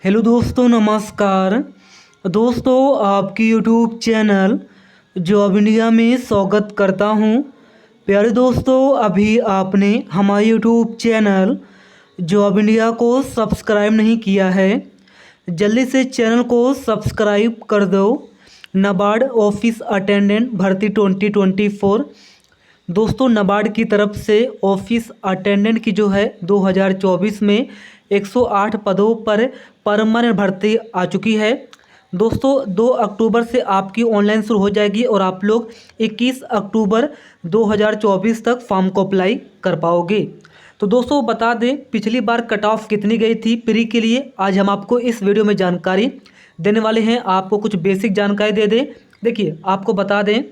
Hello दोस्तों, नमस्कार। दोस्तों, आपकी यूट्यूब चैनल जॉब इंडिया में स्वागत करता हूं। प्यारे दोस्तों, अभी आपने हमारे यूट्यूब चैनल जॉब इंडिया को सब्सक्राइब नहीं किया है, जल्दी से चैनल को सब्सक्राइब कर दो। नाबार्ड ऑफिस अटेंडेंट भर्ती 2024 दोस्तों, नाबार्ड की तरफ से ऑफिस अटेंडेंट की जो है 2024 में 108 पदों पर परमानेंट भर्ती आ चुकी है। दोस्तों, 2 अक्टूबर से आपकी ऑनलाइन शुरू हो जाएगी और आप लोग 21 अक्टूबर 2024 तक फॉर्म को अप्लाई कर पाओगे। तो दोस्तों, बता दें पिछली बार कट ऑफ कितनी गई थी प्री के लिए, आज हम आपको इस वीडियो में जानकारी देने वाले हैं। आपको कुछ बेसिक जानकारी दे दें। देखिए, आपको बता दें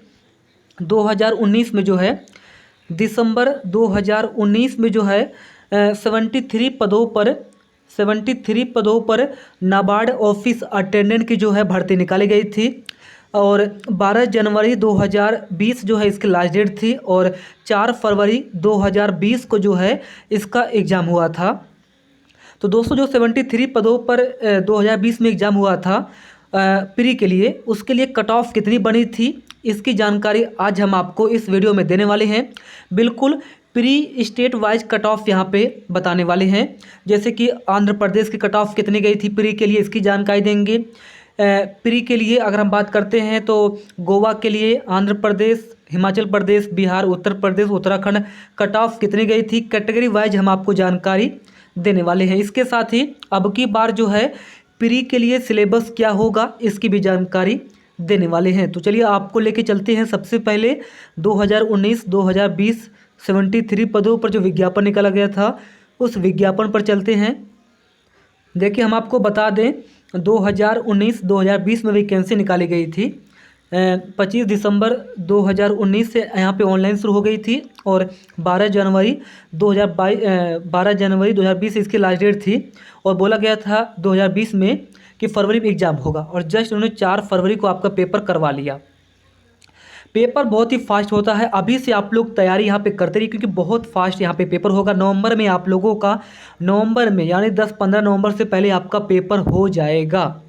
2019 में जो है, दिसंबर 2019 में जो है 73 पदों पर नाबार्ड ऑफिस अटेंडेंट की जो है भर्ती निकाली गई थी और 12 जनवरी 2020 जो है इसकी लास्ट डेट थी और 4 फरवरी 2020 को जो है इसका एग्ज़ाम हुआ था। तो दोस्तों, जो 73 पदों पर 2020 में एग्ज़ाम हुआ था प्री के लिए, उसके लिए कट ऑफ कितनी बनी थी इसकी जानकारी आज हम आपको इस वीडियो में देने वाले हैं। बिल्कुल pre state wise cut off यहाँ पे बताने वाले हैं। जैसे कि आंध्र प्रदेश की कट ऑफ कितनी गई थी प्री के लिए, इसकी जानकारी देंगे। प्री के लिए अगर हम बात करते हैं तो गोवा के लिए, आंध्र प्रदेश, हिमाचल प्रदेश, बिहार, उत्तर प्रदेश, उत्तराखंड कट ऑफ कितनी गई थी, कैटेगरी वाइज हम आपको जानकारी देने वाले हैं। इसके साथ ही अब की बार जो है प्री के लिए सिलेबस क्या होगा इसकी भी जानकारी देने वाले हैं। तो चलिए आपको लेके चलते हैं। सबसे पहले 2019-2020 73 पदों पर जो विज्ञापन निकाला गया था उस विज्ञापन पर चलते हैं। देखिए, हम आपको बता दें 2019-2020 में वैकेंसी निकाली गई थी। 25 दिसंबर 2019 से यहाँ पे ऑनलाइन शुरू हो गई थी और 12 जनवरी 2020 इसकी लास्ट डेट थी और बोला गया था 2020 में कि फरवरी में एग्ज़ाम होगा और जस्ट उन्होंने 4 फरवरी को आपका पेपर करवा लिया। पेपर बहुत ही फास्ट होता है, अभी से आप लोग तैयारी यहाँ पे करते रहिए क्योंकि बहुत फास्ट यहाँ पे पेपर होगा। नवंबर में आप लोगों का, नवंबर में यानी 10-15 नवंबर से पहले आपका पेपर हो जाएगा।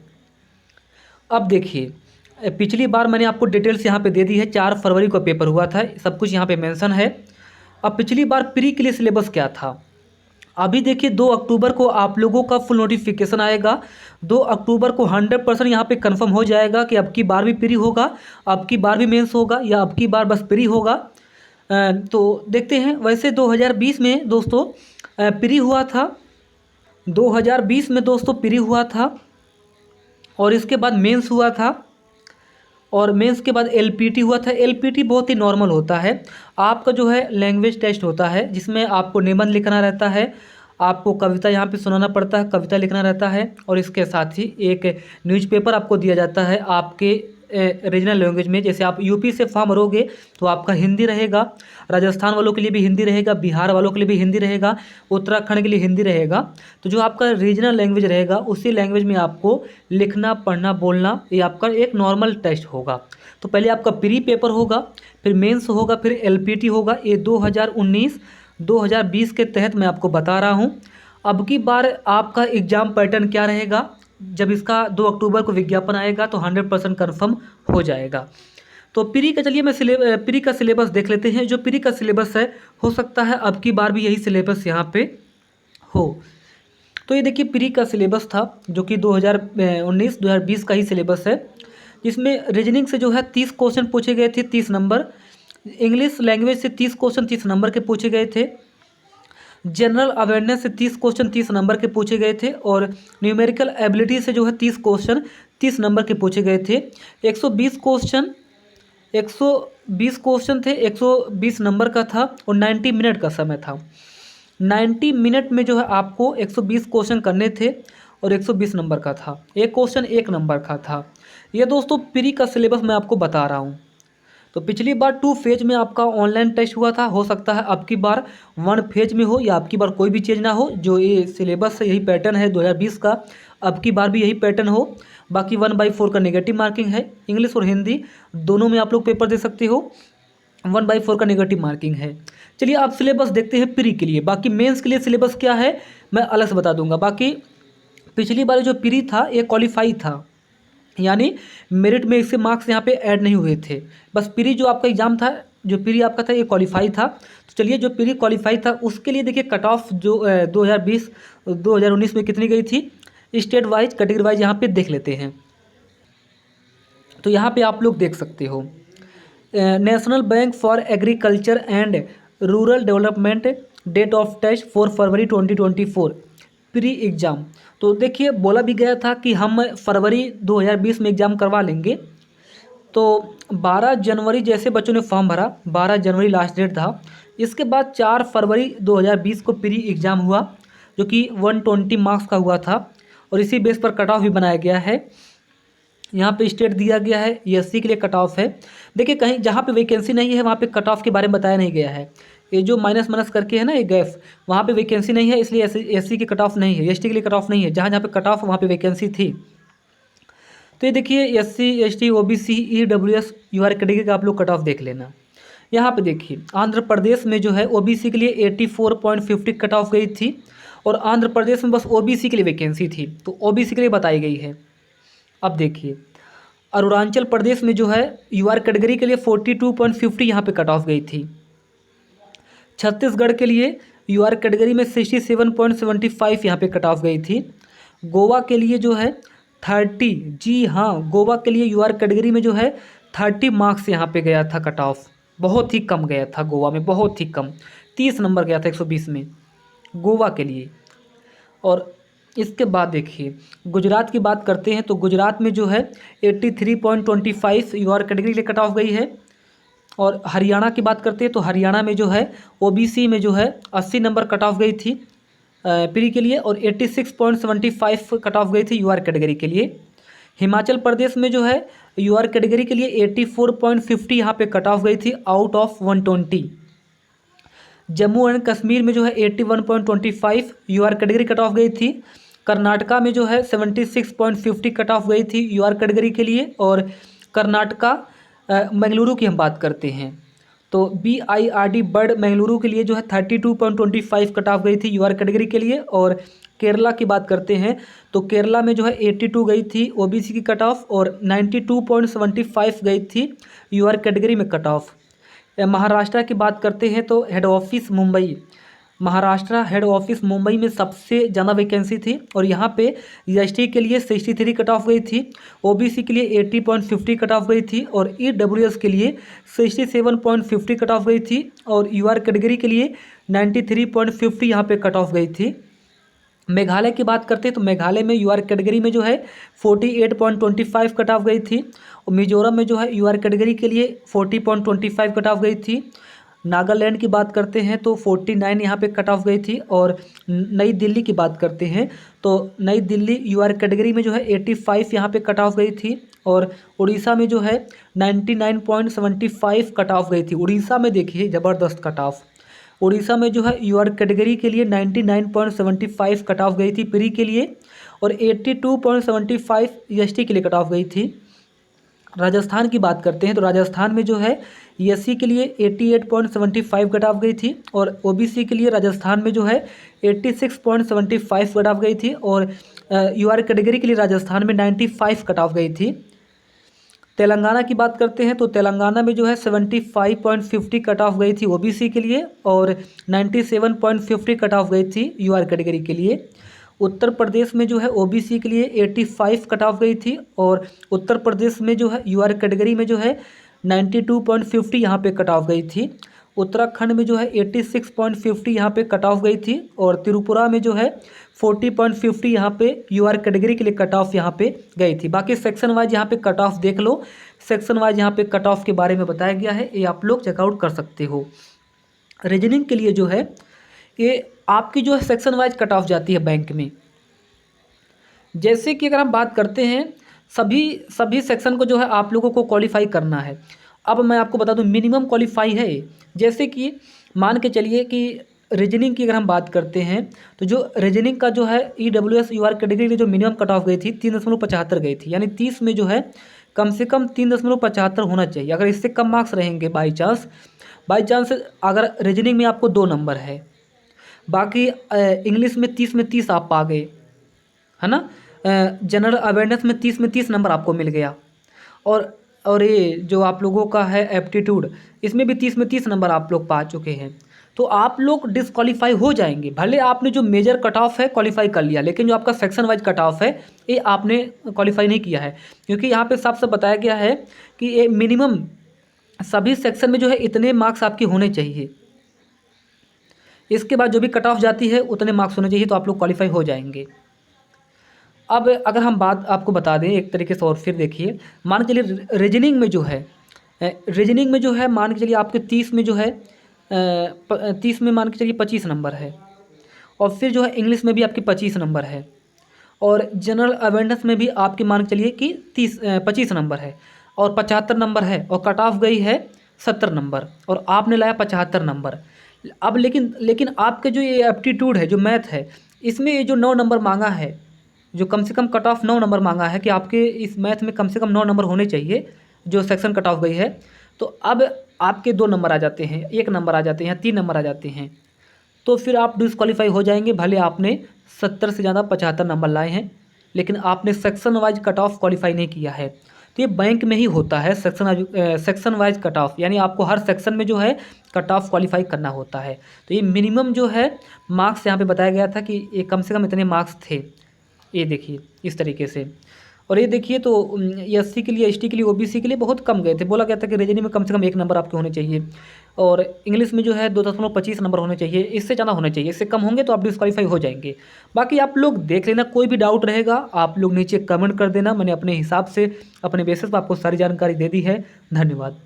अब देखिए, पिछली बार मैंने आपको डिटेल्स यहाँ पे दे दी है, 4 फरवरी को पेपर हुआ था, सब कुछ यहाँ पे मेंशन है। अब पिछली बार प्री के लिए सिलेबस क्या था, अभी देखिए 2 अक्टूबर को आप लोगों का फुल नोटिफिकेशन आएगा। 2 अक्टूबर को 100% यहाँ पे कंफर्म हो जाएगा कि अब की बार भी प्री होगा, अब की बार भी मेंस होगा या अब की बार बस प्री होगा। तो देखते हैं। वैसे 2020 में दोस्तों प्री हुआ था, 2020 में दोस्तों प्री हुआ था और इसके बाद मेंस हुआ था और मेंस के बाद एलपीटी हुआ था। एलपीटी बहुत ही नॉर्मल होता है, आपका जो है लैंग्वेज टेस्ट होता है जिसमें आपको निबंध लिखना रहता है, आपको कविता यहाँ पे सुनाना पड़ता है, कविता लिखना रहता है और इसके साथ ही एक न्यूज़पेपर आपको दिया जाता है आपके रीजनल लैंग्वेज में। जैसे आप यूपी से फॉर्म भरोगे तो आपका हिंदी रहेगा, राजस्थान वालों के लिए भी हिंदी रहेगा, बिहार वालों के लिए भी हिंदी रहेगा, उत्तराखंड के लिए हिंदी रहेगा। तो जो आपका रीजनल लैंग्वेज रहेगा उसी लैंग्वेज में आपको लिखना, पढ़ना, बोलना, ये आपका एक नॉर्मल टेस्ट होगा। तो पहले आपका प्री पेपर होगा, फिर मेंस होगा, फिर एलपीटी होगा। ये 2019-2020 के तहत मैं आपको बता रहा हूँ। अब की बार आपका एग्ज़ाम पैटर्न क्या रहेगा, जब इसका 2 अक्टूबर को विज्ञापन आएगा तो 100% कन्फर्म हो जाएगा। तो प्री का चलिए मैं प्री का सिलेबस देख लेते हैं। जो प्री का सिलेबस है, हो सकता है अब की बार भी यही सिलेबस यहाँ पे हो। तो ये देखिए प्री का सिलेबस था जो कि 2019-2020 का ही सिलेबस है, जिसमें रीजनिंग से जो है 30 क्वेश्चन पूछे गए थे, 30 नंबर। इंग्लिश लैंग्वेज से 30 क्वेश्चन 30 नंबर के पूछे गए थे। जनरल अवेयरनेस से 30 क्वेश्चन 30 नंबर के पूछे गए थे और न्यूमेरिकल एबिलिटी से जो है 30 क्वेश्चन 30 नंबर के पूछे गए थे। 120 क्वेश्चन थे, 120 नंबर का था और 90 मिनट का समय था। 90 मिनट में जो है आपको 120 क्वेश्चन करने थे और 120 नंबर का था, एक क्वेश्चन 1 नंबर का था। ये दोस्तों प्री का सिलेबस मैं आपको बता रहा हूँ। तो पिछली बार 2 फेज में आपका ऑनलाइन टेस्ट हुआ था, हो सकता है अब की बार 1 फेज में हो या अब की बार कोई भी चेंज ना हो। जो ये सिलेबस है यही पैटर्न है 2020 का, अब की बार भी यही पैटर्न हो। बाकी 1/4 का नेगेटिव मार्किंग है, इंग्लिश और हिंदी दोनों में आप लोग पेपर दे सकते हो। 1/4 का नेगेटिव मार्किंग है। चलिए आप सिलेबस देखते हैं प्री के लिए। बाकी मेंस के लिए सिलेबस क्या है मैं अलग से बता दूंगा। बाकी पिछली बार जो प्री था ये क्वालिफाई था, यानी मेरिट में इससे मार्क्स यहाँ पे ऐड नहीं हुए थे। बस प्री जो आपका एग्ज़ाम था, जो प्री आपका था ये क्वालिफाई था। तो चलिए जो प्री क्वालिफाई था उसके लिए देखिए कट ऑफ जो 2019 में कितनी गई थी, स्टेट वाइज कैटेगरी वाइज यहाँ पे देख लेते हैं। तो यहाँ पे आप लोग देख सकते हो National Bank for Agriculture and Rural Development date of test 4 फरवरी 2024 प्री एग्ज़ाम। तो देखिए बोला भी गया था कि हम फरवरी 2020 में एग्ज़ाम करवा लेंगे। तो 12 जनवरी जैसे बच्चों ने फॉर्म भरा, 12 जनवरी लास्ट डेट था। इसके बाद 4 फरवरी 2020 को प्री एग्ज़ाम हुआ जो कि 120 मार्क्स का हुआ था और इसी बेस पर कट ऑफ भी बनाया गया है। यहाँ पे स्टेट दिया गया है, एससी के लिए कट ऑफ है। देखिए कहीं जहाँ पे वैकेंसी नहीं है वहाँ पे कट ऑफ के बारे में बताया नहीं गया है। ये जो माइनस माइनस करके है ना ये गैप, वहाँ पे वैकेंसी नहीं है इसलिए एससी की कट ऑफ नहीं है, एसटी के लिए कट ऑफ नहीं है। जहाँ जहाँ पे कट ऑफ वहाँ पे वैकेंसी थी। तो ये देखिए SC ST OBC EWS UR category का आप लोग कट ऑफ देख लेना। यहाँ पे देखिए आंध्र प्रदेश में जो है ओबीसी के लिए 84.50 कट ऑफ गई थी और आंध्र प्रदेश में बस ओबीसी के लिए वैकेंसी थी, तो ओबीसी के लिए बताई गई है। अब देखिए अरुणाचल प्रदेश में जो है यूआर कैटेगरी के लिए 42.50 यहाँ पे कट ऑफ गई थी। छत्तीसगढ़ के लिए यूआर कैटेगरी में 67.75 यहाँ पे कट ऑफ गई थी। गोवा के लिए जो है 30, जी हाँ गोवा के लिए यूआर कैटेगरी में जो है 30 मार्क्स यहाँ पे गया था कट ऑफ, बहुत ही कम गया था गोवा में, बहुत ही कम, 30 नंबर गया था 120 में गोवा के लिए। और इसके बाद देखिए गुजरात की बात करते हैं तो गुजरात में जो है 83.25 यूआर कैटेगरी के लिए कट ऑफ गई है। और हरियाणा की बात करते हैं तो हरियाणा में जो है ओबीसी में जो है 80 नंबर कट ऑफ गई थी प्री के लिए और 86.75 कट ऑफ गई थी यूआर कैटेगरी के लिए। हिमाचल प्रदेश में जो है यूआर कैटेगरी के लिए 84.50 यहाँ पे कट ऑफ गई थी out of 120। Jammu and Kashmir में जो है 81.25 यूआर कैटेगरी कट ऑफ गई थी। कर्नाटका में जो है 76.50 कट ऑफ गई थी यूआर कैटेगरी के लिए। और कर्नाटका बेंगलुरु की हम बात करते हैं तो BIRD बर्ड बेंगलुरु के लिए जो है 32.25 कट ऑफ गई थी यूआर कैटेगरी के लिए। और केरला की बात करते हैं तो केरला में जो है 82 गई थी ओबीसी की कट ऑफ और 92.75 गई थी यूआर कैटेगरी में कट ऑफ। महाराष्ट्र की बात करते हैं तो head office Mumbai, Maharashtra head office Mumbai में सबसे ज़्यादा वैकेंसी थी और यहाँ पे एसटी के लिए 63 कट ऑफ गई थी, ओबीसी के लिए 80.50 कट ऑफ गई थी और ईडब्ल्यूएस के लिए 67.50 कट ऑफ गई थी और यूआर कैटेगरी के लिए 93.50 यहाँ पे कट ऑफ गई थी। मेघालय की बात करते हैं तो मेघालय में यूआर कैटेगरी में जो है 48.25 कट ऑफ गई थी और मिजोरम में जो है यूआर कैटेगरी के लिए 40.25 कट ऑफ गई थी। नागालैंड की बात करते हैं तो 49 यहाँ पे कट ऑफ गई थी। और नई दिल्ली की बात करते हैं तो नई दिल्ली यूआर कैटेगरी में जो है 85 यहाँ पे कट ऑफ गई थी और उड़ीसा में जो है 99.75 कट ऑफ गई थी। उड़ीसा में देखिए ज़बरदस्त कट ऑफ, उड़ीसा में जो है यूआर कैटेगरी के लिए 99.75 कट ऑफ गई थी प्री के लिए और 82.75 एसटी के लिए कट ऑफ गई थी। राजस्थान की बात करते हैं तो राजस्थान में जो है एससी के लिए 88.75 कट ऑफ गई थी और ओबीसी के लिए राजस्थान में जो है 86.75 कट ऑफ गई थी और यूआर कैटेगरी के लिए राजस्थान में 95 कट ऑफ गई थी। तेलंगाना की बात करते हैं तो तेलंगाना में जो है 75.50 कट ऑफ गई थी ओबीसी के लिए और 97.50 कट ऑफ गई थी यूआर कैटेगरी के लिए। उत्तर प्रदेश में जो है ओबीसी के लिए 85 कट ऑफ गई थी और उत्तर प्रदेश में जो है यूआर कैटेगरी में जो है 92.50 यहाँ पे कट ऑफ गई थी। उत्तराखंड में जो है 86.50 यहाँ पे कट ऑफ गई थी और त्रिपुरा में जो है 40.50 यहाँ पे यूआर कैटेगरी के लिए कट ऑफ यहाँ पे गई थी। बाकी सेक्शन वाइज यहाँ पे कट ऑफ देख लो, सेक्शन वाइज यहाँ पे कट ऑफ के बारे में बताया गया है, ये आप लोग चेकआउट कर सकते हो। रीजनिंग के लिए जो है ये आपकी जो है सेक्शन वाइज कट ऑफ जाती है बैंक में। जैसे कि अगर हम बात करते हैं सभी सेक्शन को जो है आप लोगों को क्वालिफाई करना है। अब मैं आपको बता दूं मिनिमम क्वालिफाई है। जैसे कि मान के चलिए कि रीजनिंग की अगर हम बात करते हैं तो जो रीजनिंग का जो है ईडब्ल्यूएस यूआर कैटेगरी की जो मिनिमम कट ऑफ गई थी 3.75 गई थी, यानी 30 में जो है कम से कम 3.75 होना चाहिए। अगर इससे कम मार्क्स रहेंगे बाई चांस अगर रीजनिंग में आपको 2 नंबर है, बाकी इंग्लिश में 30 आप पा गए है ना। जनरल अवेयरनेस में 30 नंबर आपको मिल गया। और ये जो आप लोगों का है एप्टीट्यूड, इसमें भी 30 नंबर आप लोग पा चुके हैं। तो आप लोग डिसक्वालीफाई हो जाएंगे। भले आपने जो मेजर कट ऑफ है क्वालिफाई कर लिया, लेकिन जो आपका सेक्शन वाइज कट ऑफ है ये आपने क्वालिफाई नहीं किया है, क्योंकि यहाँ पे साफ साफ बताया गया है कि ये मिनिमम सभी सेक्शन में जो है इतने मार्क्स आपके होने चाहिए। इसके बाद जो भी कट ऑफ जाती है उतने मार्क्स होने चाहिए, तो आप लोग क्वालिफाई हो जाएंगे। अब अगर हम बात आपको बता दें एक तरीके से, और फिर देखिए, मान के चलिए रीजनिंग में जो है, रीजनिंग में जो है मान के चलिए आपके 30 में जो है 30 में मान के चलिए 25 नंबर है। और फिर जो है इंग्लिश में भी आपके 25 नंबर है। और जनरल अवेयरनेस में भी आपके मान के चलिए कि 25 नंबर है और 75 नंबर है, और कट ऑफ गई है 70 नंबर, और आपने लाया 75 नंबर। अब लेकिन आपके जो ये एप्टीट्यूड है, जो मैथ है, इसमें ये जो 9 नंबर मांगा है, जो कम से कम कट ऑफ 9 नंबर मांगा है कि आपके इस मैथ में कम से कम 9 नंबर होने चाहिए, जो सेक्शन कट ऑफ गई है। तो अब आपके 2 नंबर आ जाते हैं, 1 नंबर आ जाते हैं, 3 नंबर आ जाते हैं, तो फिर आप डिस्क्वालीफाई हो जाएंगे। भले आपने 70 से ज़्यादा 75 नंबर लाए हैं, लेकिन आपने section wise cut off qualify नहीं किया है। तो ये बैंक में ही होता है सेक्शन वाइज कट ऑफ, यानी आपको हर सेक्शन में जो है कट ऑफ क्वालिफाई करना होता है। तो ये मिनिमम जो है मार्क्स यहाँ पे बताया गया था कि ये कम से कम इतने मार्क्स थे। ये देखिए इस तरीके से। और ये देखिए तो एससी के लिए, एसटी के लिए, ओबीसी के लिए बहुत कम गए थे। बोला गया था कि रीजनिंग में कम से कम 1 नंबर आपके होने चाहिए, और इंग्लिश में जो है 2.25 नंबर होने चाहिए, इससे ज़्यादा होने चाहिए। इससे कम होंगे तो आप डिस्क्वालीफाई हो जाएंगे। बाकी आप लोग देख लेना, कोई भी डाउट रहेगा आप लोग नीचे कमेंट कर देना। मैंने अपने हिसाब से, अपने बेसिस पर आपको सारी जानकारी दे दी है। धन्यवाद।